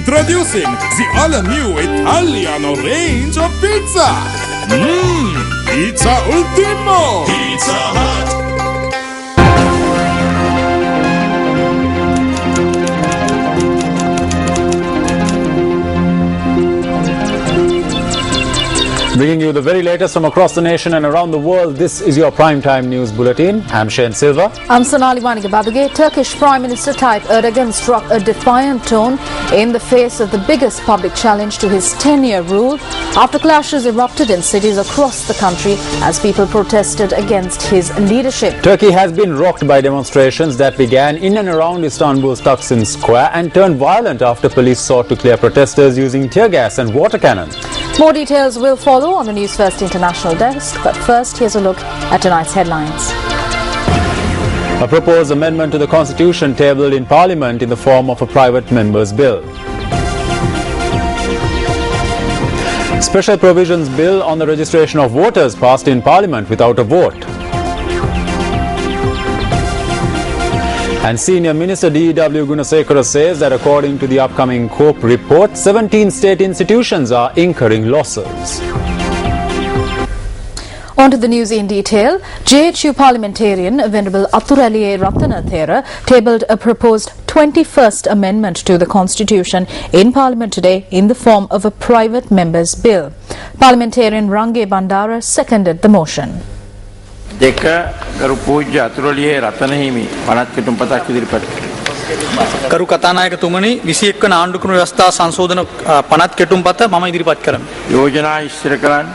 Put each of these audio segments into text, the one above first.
Introducing the all-new Italiano range of pizza. Pizza Ultimo. Pizza Hut. Bringing you the very latest from across the nation and around the world, this is your Primetime News Bulletin. I'm Shane Silva. I'm Sonali Wanigabaduge. Turkish Prime Minister Tayyip Erdogan struck a defiant tone in the face of the biggest public challenge to his 10-year rule after clashes erupted in cities across the country as people protested against his leadership. Turkey has been rocked by demonstrations that began in and around Istanbul's Taksim Square and turned violent after police sought to clear protesters using tear gas and water cannon. More details will follow on the News First International desk, but first here's a look at tonight's headlines. A proposed amendment to the Constitution tabled in Parliament in the form of a private member's bill. Special Provisions Bill on the registration of voters passed in Parliament without a vote. And Senior Minister D.W. Gunasekara says that according to the upcoming COPE report, 17 state institutions are incurring losses. On to the news in detail. JHU parliamentarian Venerable Atturaliye Ratanathera tabled a proposed 21st amendment to the Constitution in Parliament today in the form of a private member's bill. Parliamentarian Range Bandara seconded the motion. දෙක ගරු පූජ්‍ය අතුරුලියේ රතනහිමි පනත් කෙටුම්පතක් ඉදිරිපත් කරු කතානායකතුමනි 21 වන ආණ්ඩුක්‍රම ව්‍යවස්ථා සංශෝධන පනත් කෙටුම්පත මම ඉදිරිපත් කරමි. යෝජනා ඉස්තර කරන්න.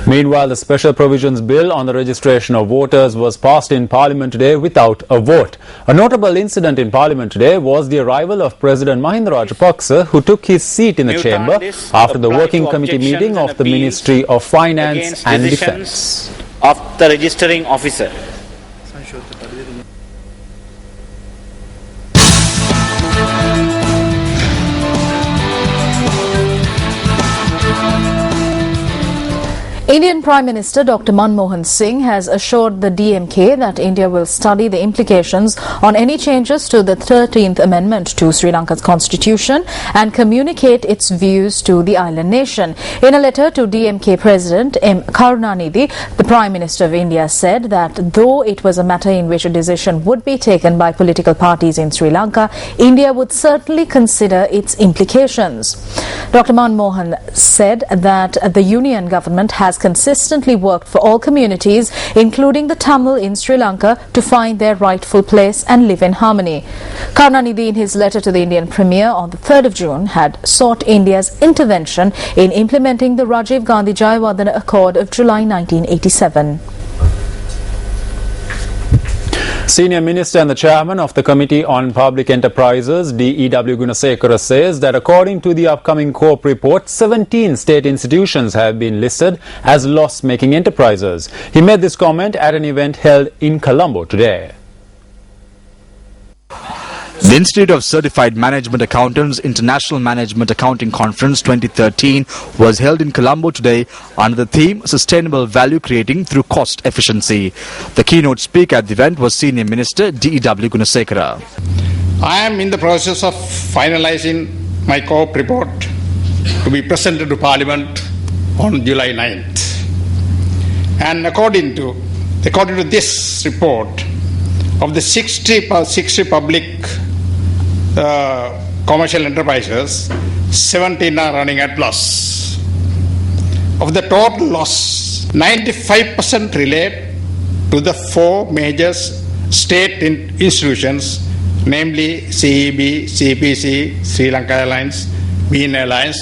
Meanwhile, the Special Provisions Bill on the registration of voters was passed in Parliament today without a vote. A notable incident in Parliament today was the arrival of President Mahinda Rajapaksa, who took his seat in the chamber after the working committee meeting of the Ministry of Finance and Defence. Of the registering officer. Indian Prime Minister Dr. Manmohan Singh has assured the DMK that India will study the implications on any changes to the 13th Amendment to Sri Lanka's constitution and communicate its views to the island nation. In a letter to DMK President M. Karunanidhi, the Prime Minister of India said that though it was a matter in which a decision would be taken by political parties in Sri Lanka, India would certainly consider its implications. Dr. Manmohan said that the Union government has consistently worked for all communities, including the Tamil in Sri Lanka, to find their rightful place and live in harmony. Karunanidhi, in his letter to the Indian Premier on the 3rd of June, had sought India's intervention in implementing the Rajiv Gandhi Jayawardena Accord of July 1987. Senior Minister and the Chairman of the Committee on Public Enterprises, D.W. Gunasekara, says that according to the upcoming COPE report, 17 state institutions have been listed as loss-making enterprises. He made this comment at an event held in Colombo today. The Institute of Certified Management Accountants International Management Accounting Conference 2013 was held in Colombo today under the theme Sustainable Value Creating Through Cost Efficiency. The keynote speaker at the event was Senior Minister D.W. Gunasekara. I am in the process of finalizing my COPE report to be presented to Parliament on July 9th. And according to this report, of the 60 public commercial enterprises, 17 are running at loss. Of the total loss, 95% relate to the four major state institutions, namely CEB, CPC, Sri Lanka Airlines, Bean Airlines.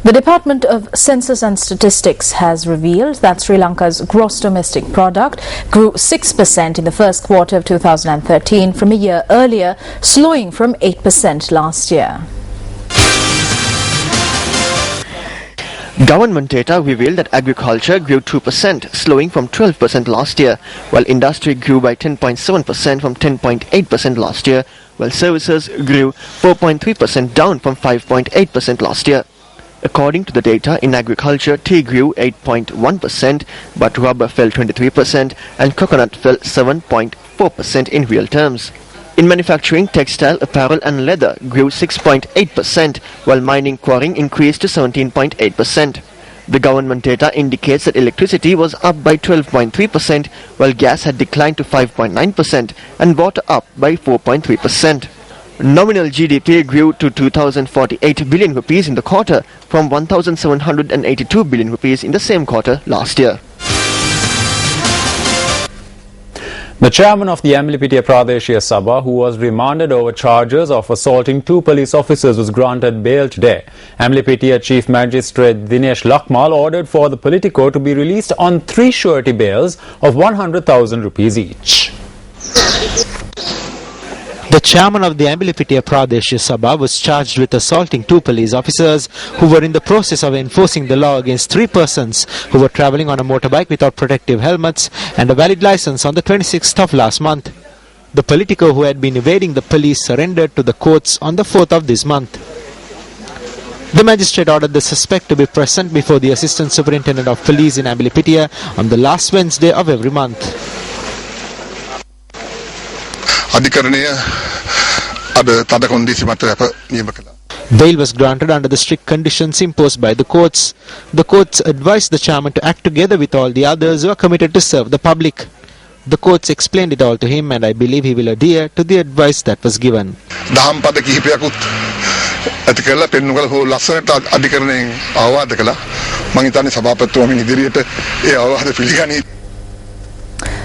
The Department of Census and Statistics has revealed that Sri Lanka's gross domestic product grew 6% in the first quarter of 2013 from a year earlier, slowing from 8% last year. Government data revealed that agriculture grew 2%, slowing from 12% last year, while industry grew by 10.7% from 10.8% last year, while services grew 4.3%, down from 5.8% last year. According to the data, in agriculture, tea grew 8.1%, but rubber fell 23% and coconut fell 7.4% in real terms. In manufacturing, textile, apparel and leather grew 6.8%, while mining quarrying increased to 17.8%. The government data indicates that electricity was up by 12.3%, while gas had declined to 5.9% and water up by 4.3%. Nominal GDP grew to 2,048 billion rupees in the quarter from 1,782 billion rupees in the same quarter last year. The chairman of the Amlipitia Pradeshia Sabha, who was remanded over charges of assaulting 2 police officers, was granted bail today. Amlipitia Chief Magistrate Dinesh Lakmal ordered for the Politico to be released on 3 surety bails of 100,000 rupees each. The chairman of the Amlipitia Pradeshia Sabha was charged with assaulting 2 police officers who were in the process of enforcing the law against 3 persons who were travelling on a motorbike without protective helmets and a valid license on the 26th of last month. The Politico, who had been evading the police, surrendered to the courts on the 4th of this month. The magistrate ordered the suspect to be present before the Assistant Superintendent of Police in Amlipitia on the last Wednesday of every month. Bail was granted under the strict conditions imposed by the courts. The courts advised the chairman to act together with all the others who are committed to serve the public. The courts explained it all to him, and I believe he will adhere to the advice that was given.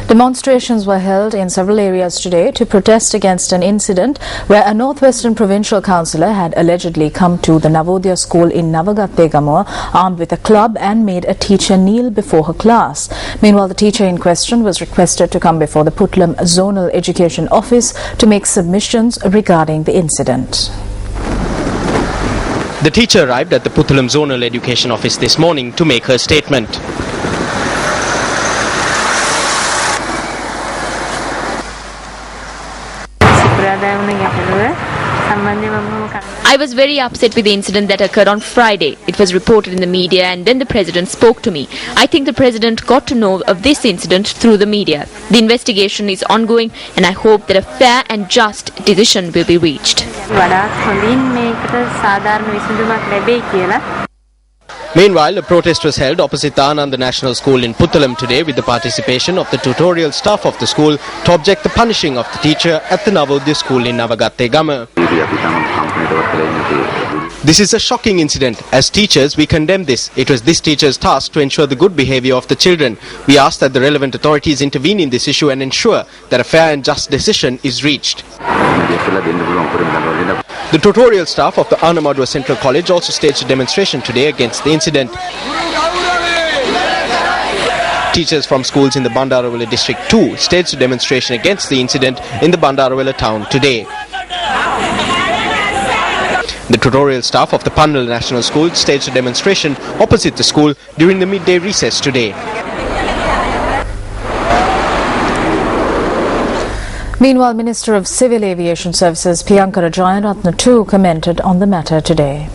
Demonstrations were held in several areas today to protest against an incident where a Northwestern provincial councillor had allegedly come to the Navodaya school in Navagatte-Gamuwa armed with a club and made a teacher kneel before her class. Meanwhile, the teacher in question was requested to come before the Puttalam Zonal Education Office to make submissions regarding the incident. The teacher arrived at the Puttalam Zonal Education Office this morning to make her statement. I was very upset with the incident that occurred on Friday. It was reported in the media and then the President spoke to me. I think the President got to know of this incident through the media. The investigation is ongoing and I hope that a fair and just decision will be reached. Meanwhile, a protest was held opposite the Ananda National School in Puttalam today with the participation of the tutorial staff of the school to object the punishing of the teacher at the Navodaya school in Navagatte-Gamuwa. This is a shocking incident. As teachers, we condemn this. It was this teacher's task to ensure the good behavior of the children. We ask that the relevant authorities intervene in this issue and ensure that a fair and just decision is reached. The tutorial staff of the Anamadua Central College also staged a demonstration today against the incident. Teachers from schools in the Bandarawala District 2 staged a demonstration against the incident in the Bandarawala town today. The tutorial staff of the Pannal National School staged a demonstration opposite the school during the midday recess today. Meanwhile, Minister of Civil Aviation Services Piyankara Jayaratne too commented on the matter today.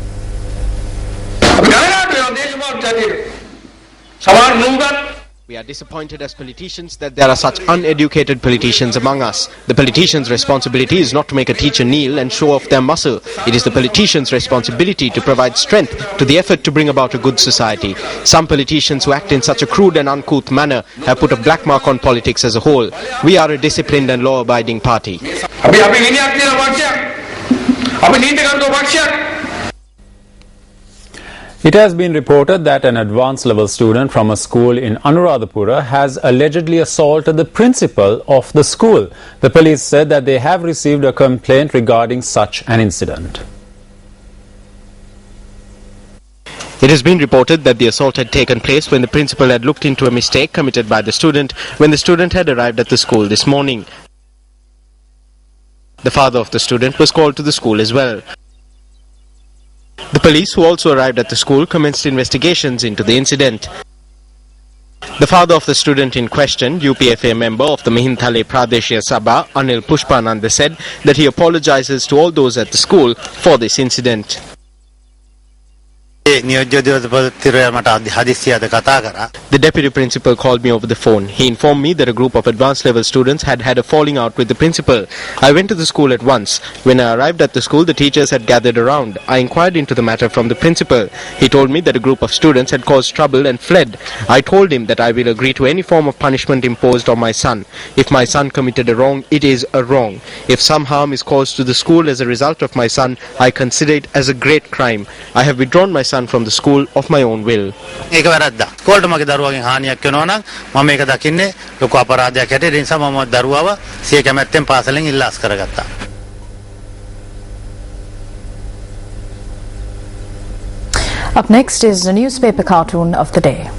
We are disappointed as politicians that there are such uneducated politicians among us. The politicians' responsibility is not to make a teacher kneel and show off their muscle. It is the politicians' responsibility to provide strength to the effort to bring about a good society. Some politicians who act in such a crude and uncouth manner have put a black mark on politics as a whole. We are a disciplined and law-abiding party. It has been reported that an advanced level student from a school in Anuradhapura has allegedly assaulted the principal of the school. The police said that they have received a complaint regarding such an incident. It has been reported that the assault had taken place when the principal had looked into a mistake committed by the student when the student had arrived at the school this morning. The father of the student was called to the school as well. The police, who also arrived at the school, commenced investigations into the incident. The father of the student in question, UPFA member of the Mihintale Pradeshia Sabha, Anil Pushpananda, said that he apologizes to all those at the school for this incident. The deputy principal called me over the phone. He informed me that a group of advanced level students had had a falling out with the principal. I went to the school at once. When I arrived at the school, the teachers had gathered around. I inquired into the matter from the principal. He told me that a group of students had caused trouble and fled. I told him that I will agree to any form of punishment imposed on my son. If my son committed a wrong, it is a wrong. If some harm is caused to the school as a result of my son, I consider it as a great crime. I have withdrawn my son from the school of my own will. Up next is the newspaper cartoon of the day.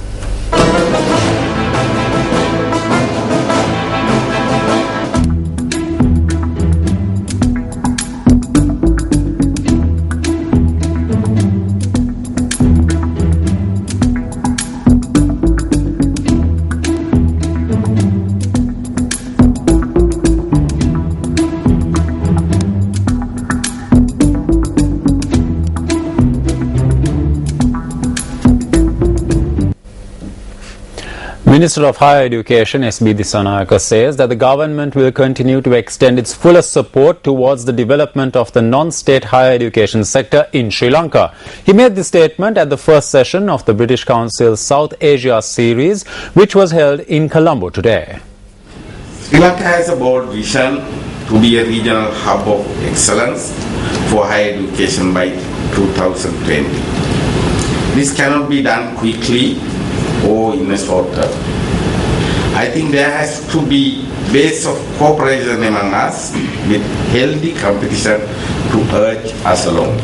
Minister of Higher Education S.B. Dissanayake says that the government will continue to extend its fullest support towards the development of the non-state higher education sector in Sri Lanka. He made this statement at the first session of the British Council's South Asia series, which was held in Colombo today. Sri Lanka has a bold vision to be a regional hub of excellence for higher education by 2020. This cannot be done quickly or in a short term. I think there has to be base of cooperation among us with healthy competition to urge us along.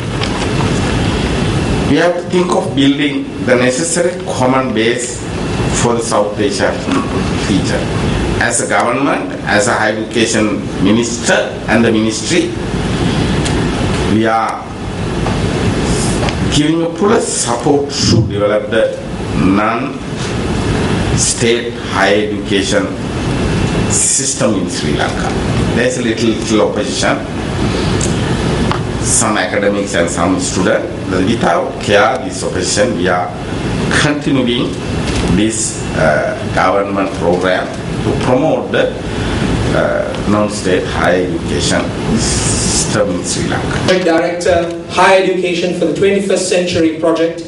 We have to think of building the necessary common base for the South Asia region. As a government, as a higher education minister and the ministry, we are giving a full support to develop the non-state higher education system in Sri Lanka. There is a little opposition, some academics and some students. Without care, this opposition, we are continuing this government program to promote the non-state higher education system in Sri Lanka. Director, Higher Education for the 21st Century Project.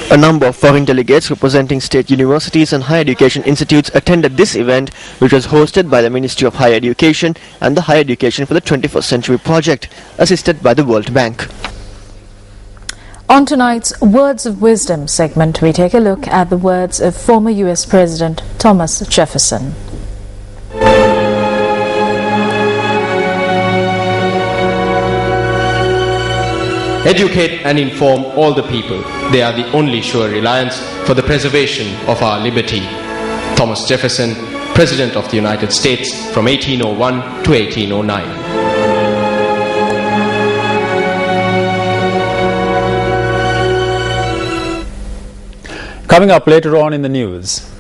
A number of foreign delegates representing state universities and higher education institutes attended this event, which was hosted by the Ministry of Higher Education and the Higher Education for the 21st Century Project, assisted by the World Bank. On tonight's Words of Wisdom segment, we take a look at the words of former US President Thomas Jefferson. Educate and inform all the people. They are the only sure reliance for the preservation of our liberty. Thomas Jefferson, President of the United States from 1801 to 1809. Coming up later on in the news.